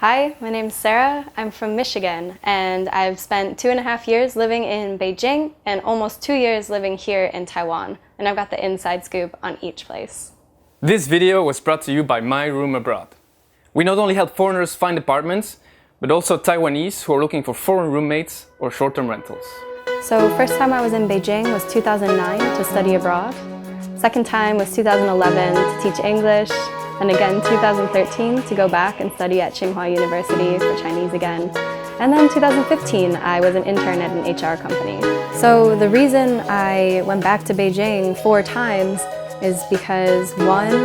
Hi, my name's Sarah. I'm from Michigan, and I've spent 2.5 years living in Beijing and almost 2 years living here in Taiwan, and I've got the inside scoop on each place. This video was brought to you by My Room Abroad. We not only help foreigners find apartments, but also Taiwanese who are looking for foreign roommates or short-term rentals. So first time I was in Beijing was 2009 to study abroad. Second time was 2011 to teach English, and again 2013 to go back and study at Tsinghua University for Chinese again. And then 2015 I was an intern at an HR company. So the reason I went back to Beijing 4 times is because one,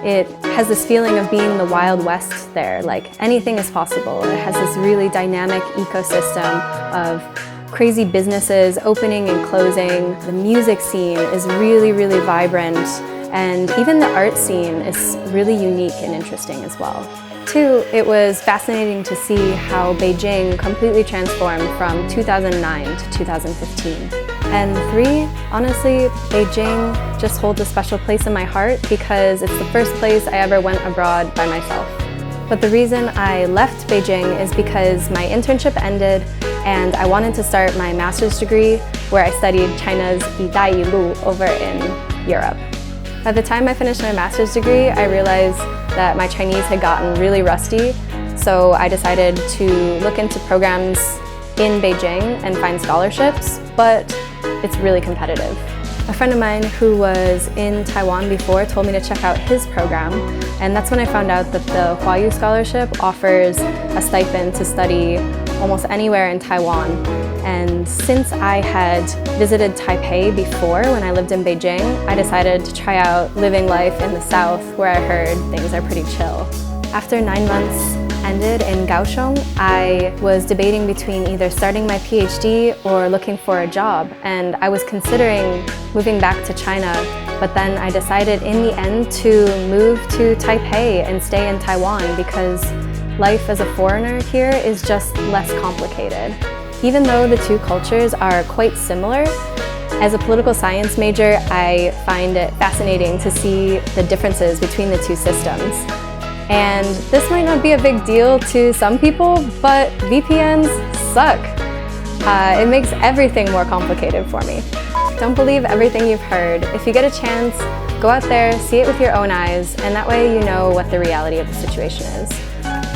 it has this feeling of being the Wild West there, like anything is possible. It has this really dynamic ecosystem of crazy businesses opening and closing. The music scene is really, really vibrant, and even the art scene is really unique and interesting as well. 2, it was fascinating to see how Beijing completely transformed from 2009 to 2015. And 3, honestly, Beijing just holds a special place in my heart because it's the first place I ever went abroad by myself. But the reason I left Beijing is because my internship ended and I wanted to start my master's degree where I studied China's 一带一路 over in Europe. By the time I finished my master's degree, I realized that my Chinese had gotten really rusty, so I decided to look into programs in Beijing and find scholarships, but it's really competitive. A friend of mine who was in Taiwan before told me to check out his program, and that's when I found out that the Huayu Scholarship offers a stipend to study almost anywhere in Taiwan. And since I had visited Taipei before when I lived in Beijing, I decided to try out living life in the south where I heard things are pretty chill. After 9 months ended in Kaohsiung, I was debating between either starting my PhD or looking for a job, and I was considering moving back to China, but then I decided in the end to move to Taipei and stay in Taiwan because life as a foreigner here is just less complicated. Even though the two cultures are quite similar, as a political science major, I find it fascinating to see the differences between the two systems. And this might not be a big deal to some people, but VPNs suck. It makes everything more complicated for me. Don't believe everything you've heard. If you get a chance, go out there, see it with your own eyes, and that way you know what the reality of the situation is.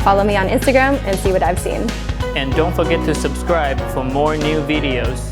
Follow me on Instagram and see what I've seen. And don't forget to subscribe for more new videos.